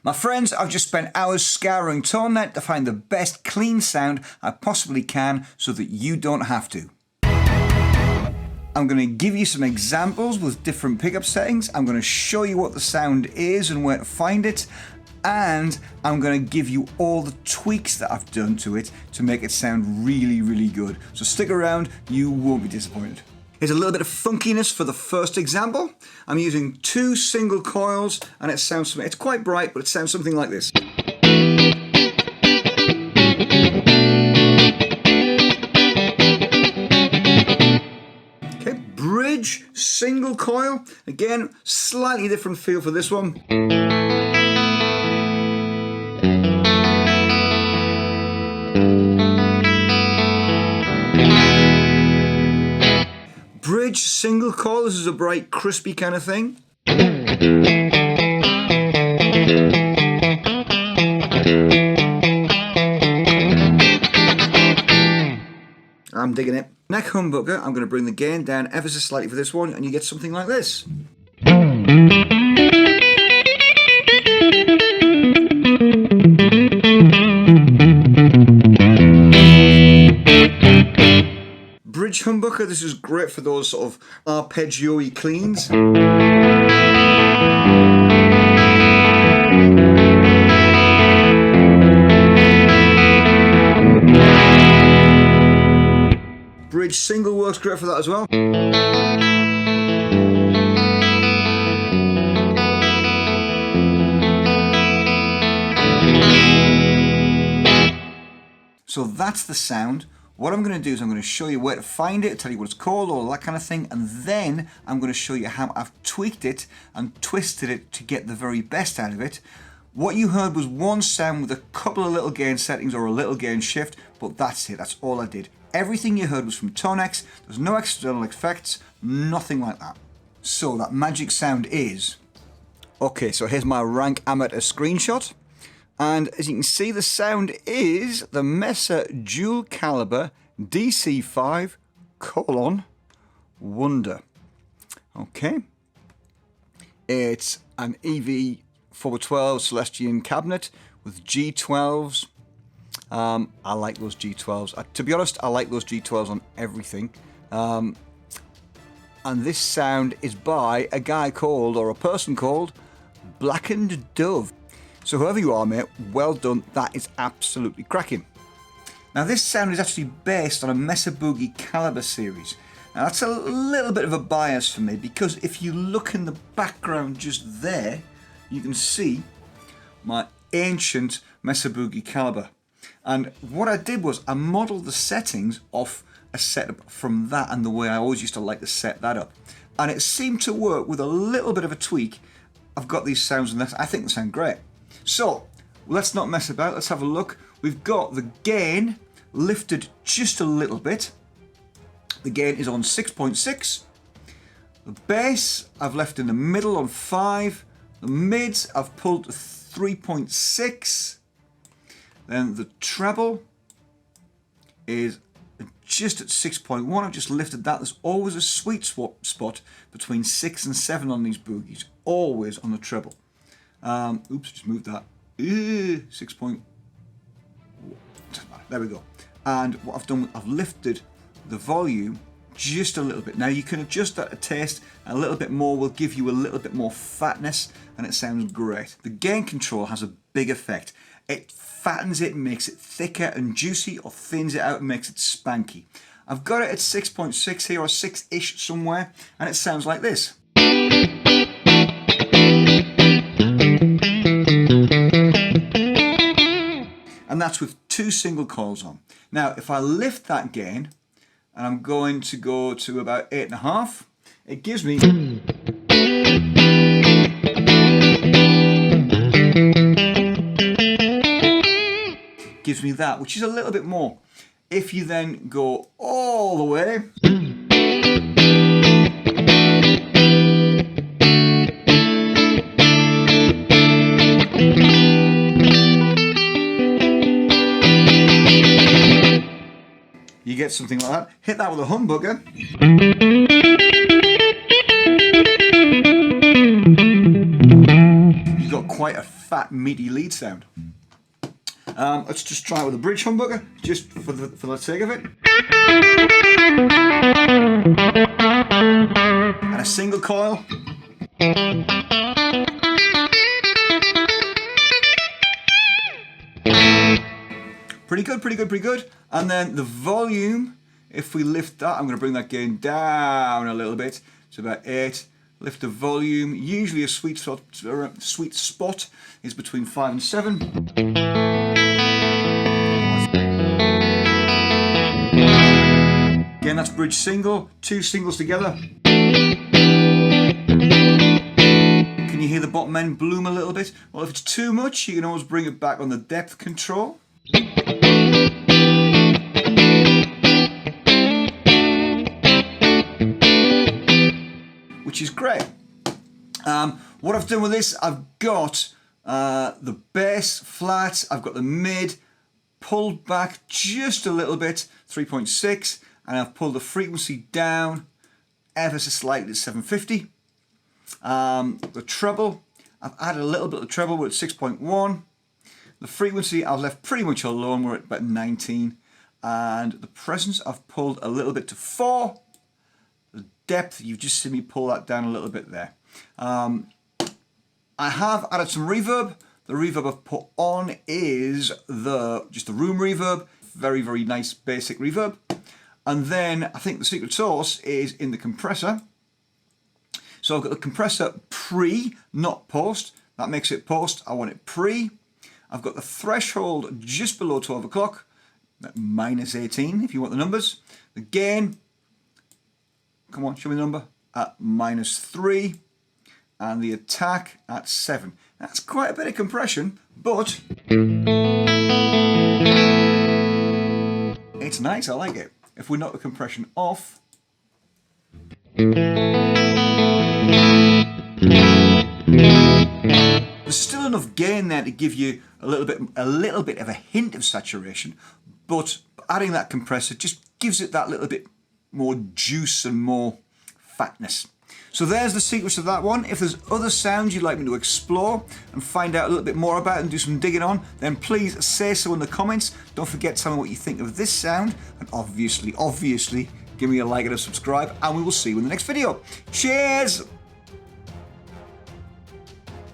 My friends, I've just spent hours scouring ToneNET to find the best clean sound I possibly can so that you don't have to. I'm going to give you some examples with different pickup settings. I'm going to show you what the sound is and where to find it. And I'm going to give you all the tweaks that I've done to it to make it sound really, really good. So stick around, you won't be disappointed. Here's a little bit of funkiness for the first example. I'm using 2 single coils and it sounds, it's quite bright, but it sounds something like this. Okay, bridge, single coil. Again, slightly different feel for this one. Bridge, single coil, this is a bright, crispy kind of thing. I'm digging it. Neck humbucker, I'm going to bring the gain down ever so slightly for this one, and you get something like this. Bridge humbucker, this is great for those sort of arpeggio-y cleans. Bridge single works great for that as well. So that's the sound. What I'm going to do is I'm going to show you where to find it, tell you what it's called, all that kind of thing, and then I'm going to show you how I've tweaked it and twisted it to get the very best out of it. What you heard was one sound with a couple of little gain settings or a little gain shift, but that's it, that's all I did. Everything you heard was from Tonex, there's no external effects, nothing like that. So that magic sound is... Okay, so here's my rank amateur screenshot. And as you can see, the sound is the Messer dual caliber DC5 Wonder. Okay. It's an EV 412 Celestian cabinet with G12s. I like those G12s. To be honest, I like those G12s on everything. And this sound is by a guy called, or a person called, Blackened Dove. So whoever you are, mate, well done. That is absolutely cracking. Now this sound is actually based on a Mesa Boogie Caliber series. Now that's a little bit of a bias for me because if you look in the background just there, you can see my ancient Mesa Boogie Caliber. And what I did was I modelled the settings off a setup from that and the way I always used to like to set that up. And it seemed to work with a little bit of a tweak. I've got these sounds and I think they sound great. So, let's not mess about, let's have a look. We've got the gain lifted just a little bit. The gain is on 6.6. The bass I've left in the middle on 5. The mids I've pulled to 3.6. Then the treble is just at 6.1. I've just lifted that. There's always a sweet spot between 6 and 7 on these boogies. Always on the treble. Oops, just moved that. 6 point. There we go. And what I've done, I've lifted the volume just a little bit. Now you can adjust that a taste. A little bit more will give you a little bit more fatness, and it sounds great. The gain control has a big effect. It fattens it, makes it thicker and juicy, or thins it out and makes it spanky. I've got it at 6.6 here, or 6-ish somewhere, and it sounds like this. And that's with 2 single coils on. Now, if I lift that gain, and I'm going to go to about 8.5, it gives me... gives me that, which is a little bit more. If you then go all the way... you get something like that. Hit that with a humbucker. You've got quite a fat, meaty lead sound. Let's just try it with a bridge humbucker, just for the sake of it. And a single coil. Pretty good, pretty good, pretty good. And then the volume, if we lift that, I'm going to bring that gain down a little bit. It's about 8. Lift the volume. Usually a sweet spot is between 5 and 7. Again, that's bridge single. 2 singles together. Can you hear the bottom end bloom a little bit? Well, if it's too much, you can always bring it back on the depth control. Which is great. What I've done with this, I've got the bass flat, I've got the mid pulled back just a little bit, 3.6, and I've pulled the frequency down ever so slightly to 750. The treble, I've added a little bit of treble, we're at 6.1. The frequency I've left pretty much alone, we're at about 19. And the presence I've pulled a little bit to 4. The depth, you've just seen me pull that down a little bit there. I have added some reverb. The reverb I've put on is just the room reverb. Very, very nice basic reverb. And then I think the secret sauce is in the compressor. So I've got the compressor pre, not post. That makes it post. I want it pre. I've got the threshold just below 12 o'clock, minus 18 if you want the numbers. The gain, come on, show me the number, at minus 3. And the attack at 7. That's quite a bit of compression, but it's nice, I like it. If we knock the compression off, there's still enough gain there to give you a little bit of a hint of saturation, but adding that compressor just gives it that little bit more juice and more fatness. So there's the secrets of that one. If there's other sounds you'd like me to explore and find out a little bit more about and do some digging on, then please say so in the comments. Don't forget to tell me what you think of this sound, and obviously, give me a like and a subscribe, and we will see you in the next video. Cheers!